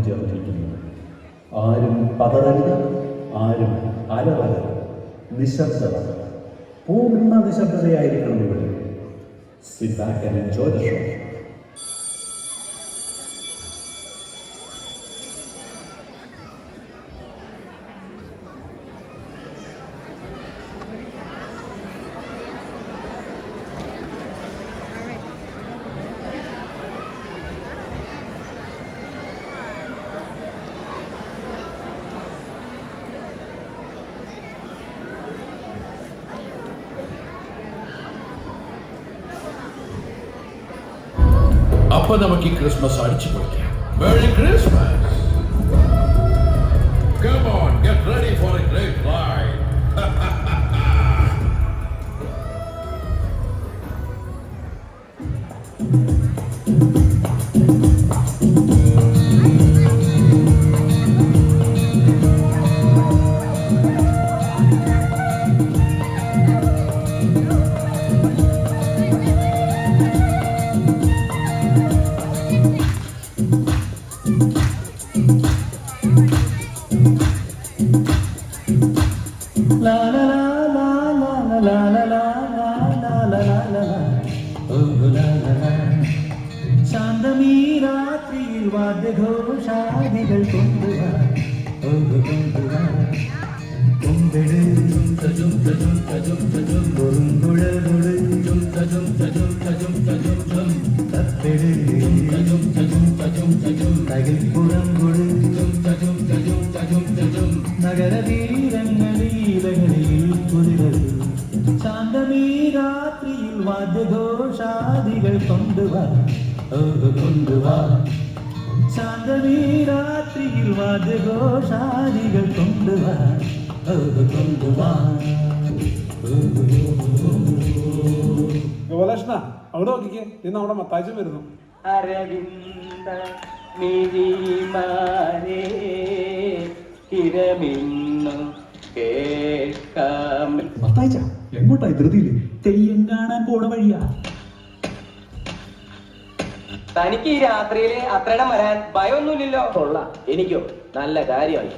ചേർന്നിരിക്കുന്നത്. ആരും പതറരുത്, ആരും അലറരുത്, നിശബ്ദത, പൂർണ്ണ നിശബ്ദതയായിരിക്കണം ഇവിടെ. Sit back and enjoy the show. അപ്പൊ നമുക്ക് ഈ ക്രിസ്മസ് അടിച്ചു പൊളിക്കാം. Merry Christmas! Come on, get ready for a great ride. ശാന്തമീ രാത്രിയിൽ വാദ്യഘോഷാദികൾ കൊണ്ടുവാ, കൊണ്ടിട് തകിൽപ്പുറം കൊട് നഗരതീരങ്ങളിലകളിൽ കുതിരൽ. ശാന്തമീ രാത്രിയിൽ വാദ്യഘോഷാദികൾ കൊണ്ടുവാ, കൊണ്ടുവാ. ശാന്തമീ രാത്രിയിൽ വാദ്യഘോഷാദികൾ കൊണ്ടുവാ, കൊണ്ടുവാ. ഗോപാലകൃഷ്ണ, അവിടെ നോക്കിക്കേ, ഇന്ന് നമ്മുടെ മത്താച്ചൻ വരുന്നു. അരവിന്ദ മിഴിമാരേ കിരമിന്നു കേൾക്കാം. മത്തായിച്ച എങ്ങോട്ടായി ധൃതിയില്? തെയ്യം കാണാൻ പോണ വഴിയാ. തനിക്ക് ഈ രാത്രിയില് അത്രയിടം വരാൻ ഭയമൊന്നുമില്ലല്ലോ? കൊള്ളാം, എനിക്കോ നല്ല കാര്യമായി.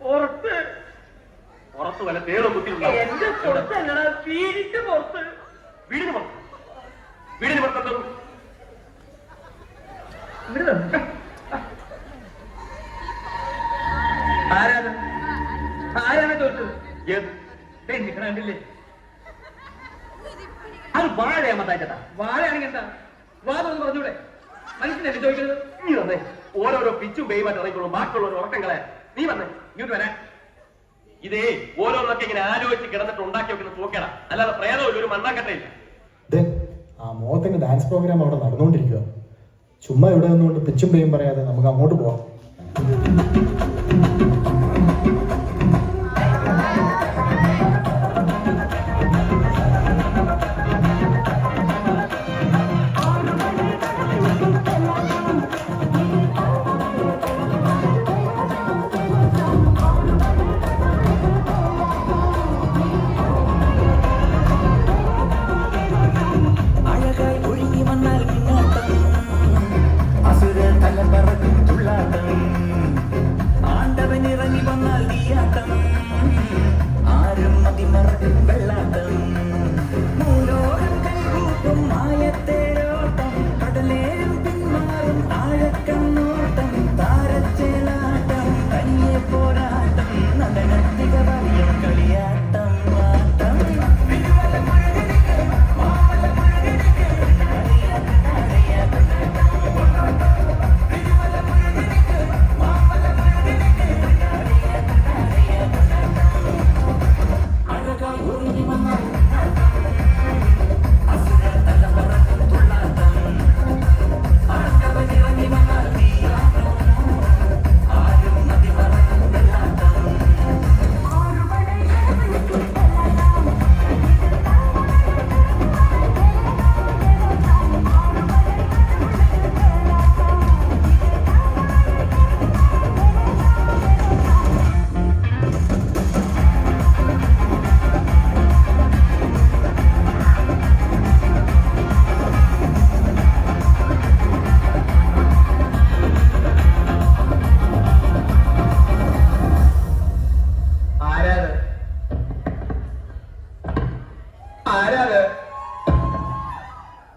പുറത്ത് വല്ല തേടും കുത്തിയിട്ടുണ്ടാവും. എന്റെ പുറത്തല്ലടാ, വീടിന്റെ പുറത്ത്. വീടിന് പുറത്ത് വീടിന് പുറത്തെന്തോ ആരാണ് ആരാണ് ചോദിച്ചത്? ഏത് നിക്കണില്ലേ? അത് വാഴയാ മത്താച്ചേട്ടാ. വാഴയാണെങ്കിൽ എന്താ? വാദം പറഞ്ഞൂടെ? മനുഷ്യനല്ലേ ചോദിക്കുന്നത്? നീ വന്നേ. ഓരോരോ പിച്ചും പെയ്യുമായിട്ട് ഇറങ്ങിക്കോളൂ. ബാക്കിയുള്ളവർ ഉറക്കങ്ങളെ നീ വന്നേ, ഇങ്ങോട്ട് വരാൻ. ഇതേ ഓരോന്നൊക്കെ ഇങ്ങനെ ആലോചിച്ച് കിടന്നിട്ട് ഉണ്ടാക്കി വെക്കുന്ന തൂക്കേടാ, അല്ലാതെ പ്രേതമില്ല, ഒരു മണ്ണാക്കട്ടയില്ല. ആ മോഹത്തിന്റെ ഡാൻസ് പ്രോഗ്രാം അവിടെ നടന്നുകൊണ്ടിരിക്കുക. ചുമ്മാ ഇവിടെ നിന്നുകൊണ്ട് പിച്ചും പേയും പറയാതെ നമുക്ക് അങ്ങോട്ട് പോവാം.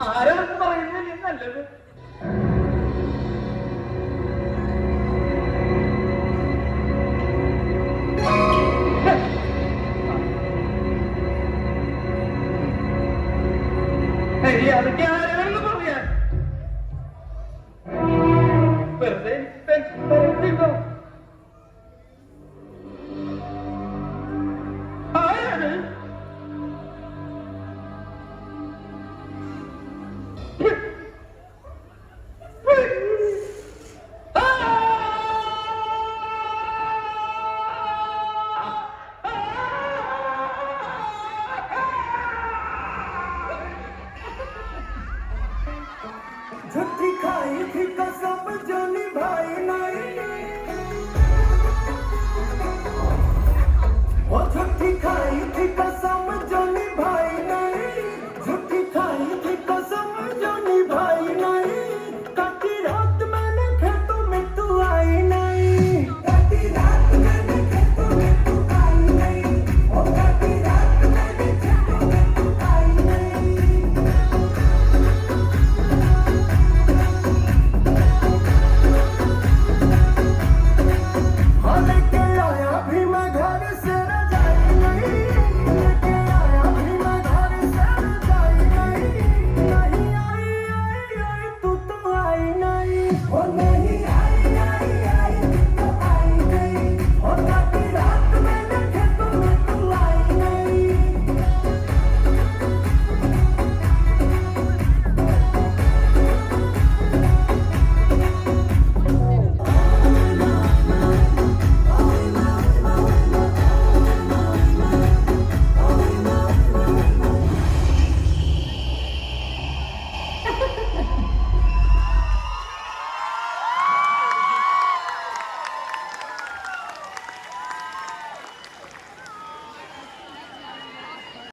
ആരാണെന്ന് പറയുന്നത് നല്ലത്. അതൊക്കെ ആരാണെന്ന് പറയാൻ വെറുതെ ആരാണ്? झूठी खाई थी कसम जो निभाई नहीं, वो झूठी खाई थी कसम